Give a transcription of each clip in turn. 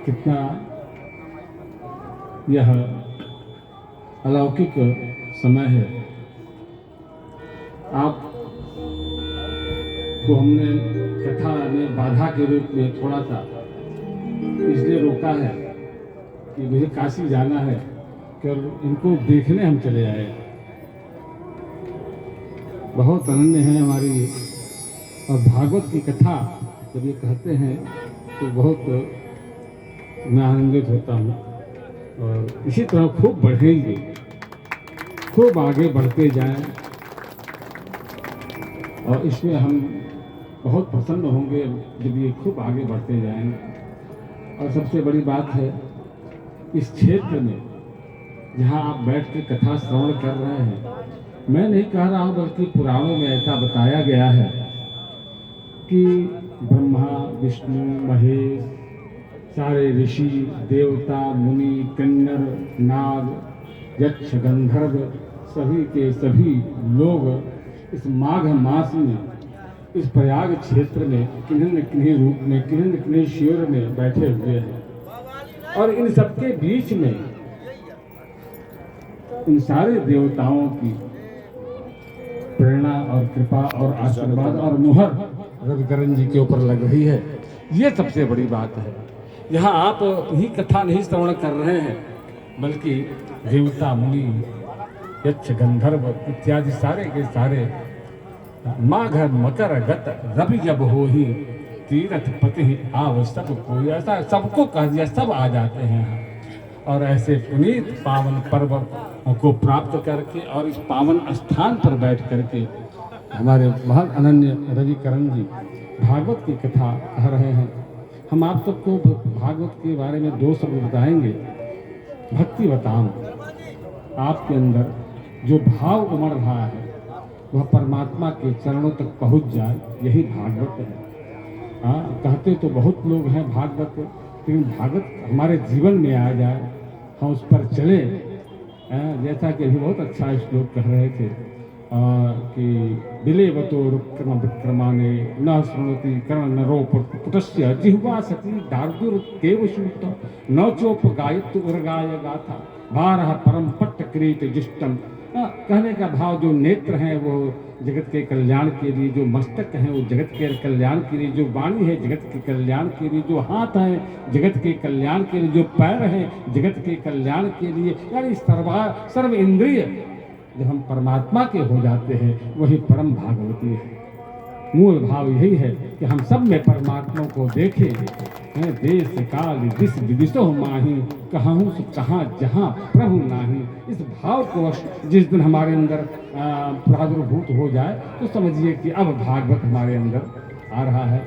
कितना यह अलौकिक समय है। आप को हमने कथा में बाधा के रूप में थोड़ा सा इसलिए रोका है कि मुझे काशी जाना है कि इनको देखने हम चले आए। बहुत अनन्य है हमारी, और भागवत की कथा जब ये कहते हैं तो बहुत मैं आनंदित होता हूँ। और इसी तरह खूब बढ़ेंगे, खूब आगे बढ़ते जाएं, और इसमें हम बहुत प्रसन्न होंगे जब ये खूब आगे बढ़ते जाएंगे। और सबसे बड़ी बात है, इस क्षेत्र में जहाँ आप बैठ के कथा श्रवण कर रहे हैं, मैं नहीं कह रहा हूँ बल्कि पुराणों में ऐसा बताया गया है कि ब्रह्मा विष्णु महेश, सारे ऋषि देवता मुनि किन्नर नाग यक्ष गंधर्व सभी के सभी लोग इस माघ मास में इस प्रयाग क्षेत्र में किन्हीं न किन्हीं रूप में किन्हीं न किन्हीं शिविर में बैठे हुए हैं। और इन सबके बीच में इन सारे देवताओं की प्रेरणा और कृपा और आशीर्वाद और मुहर रविकरण जी के ऊपर लग रही है। ये सबसे बड़ी बात है। यहाँ आप ही कथा नहीं श्रवण कर रहे हैं, बल्कि देवता मुनि यक्ष गंधर्व इत्यादि सारे के सारे माघ मकर गत रवि जब हो ही तीरथ पति आव सब कोई, ऐसा सबको कह दिया, सब आ जाते हैं। और ऐसे पुनीत पावन पर्व को प्राप्त करके और इस पावन स्थान पर बैठ करके हमारे बहुत अनन्य रविकरण जी भागवत की कथा कह रहे हैं। हम आप सबको भागवत के बारे में दो शब्द बताएंगे। भक्ति बताम, आपके अंदर जो भाव उमड़ रहा है वह परमात्मा के चरणों तक पहुंच जाए, यही भागवत है। कहते तो बहुत लोग हैं भागवत, लेकिन भागवत हमारे जीवन में आ जाए, हम उस पर चले। जैसा कि अभी बहुत अच्छा श्लोक कह रहे थे कि बिलेवतो रुक्रम विक्रमाने न शृणोति कर्ण नरोपटस्य जिह्वा सती दार्दुर्केव श्रुत न चोप गायत्व उर्गाय गाथा भारह परम पट्ट क्रीत जिष्टम। कहने का भाव, जो नेत्र हैं वो जगत के कल्याण के लिए, जो मस्तक हैं वो जगत के कल्याण के लिए, जो वाणी है जगत के कल्याण के लिए, जो हाथ हैं जगत के कल्याण के लिए, जो पैर हैं जगत के कल्याण के लिए, यानी सर्व इंद्रिय जब हम परमात्मा के हो जाते हैं वही परम भागवती है। मूल भाव यही है कि हम सब में परमात्मा को देखें। देश काल दिस विदिशो माही कहूँ कहाँ जहाँ प्रभु नाही। इस भाव को जिस दिन हमारे अंदर प्रादुर्भूत हो जाए तो समझिए कि अब भागवत हमारे अंदर आ रहा है।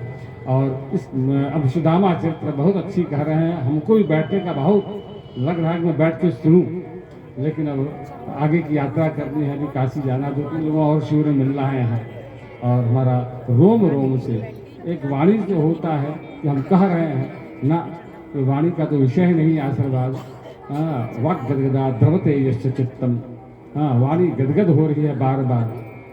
और इस अब सुदामा चरित्र बहुत अच्छी कह रहे हैं। हमको भी बैठने का बहुत लग रहा है कि मैं बैठ के सुनूं, लेकिन अब आगे की यात्रा करनी है, अभी काशी जाना, 2-3 लोगों और शिविर मिलना है यहाँ। और हमारा रोम रोम से एक वाणी जो होता है कि हम कह रहे हैं ना, तो वाणी का तो विषय ही नहीं आशीर्वाद। वाक गदगदा द्रवते यश्च चित्तम। वाणी गदगद हो रही है बार बार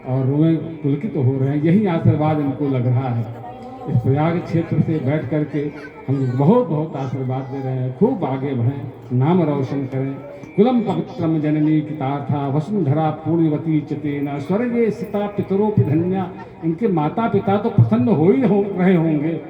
और रोए पुलकित हो रहे हैं, यही आशीर्वाद इनको लग रहा है। इस प्रयाग क्षेत्र से बैठ करके हम बहुत बहुत आशीर्वाद दे रहे हैं। खूब आगे बढ़ें, नाम रोशन करें। कुलम पवित्रम जननी कितार्था वसुंधरा पूर्णवती चतेना स्वर्गे सीता पितरोपि धन्या। इनके माता पिता तो प्रसन्न हो ही रहे होंगे।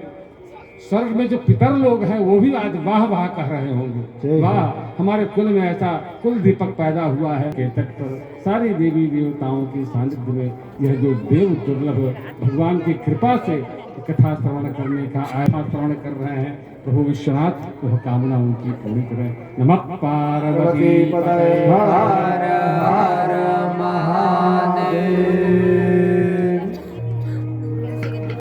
स्वर्ग में जो पितर लोग हैं वो भी आज वाह वाह कह रहे होंगे, वाह हमारे कुल में ऐसा कुल दीपक पैदा हुआ है। के तट पर सारी देवी देवताओं की सानिध्य में यह जो देव दुर्लभ भगवान की कृपा से कथा श्रवण करने का आया श्रवण कर रहे हैं, प्रभु विश्वनाथ वह कामना उनकी पूरी करें। नमः पार्वती पतये।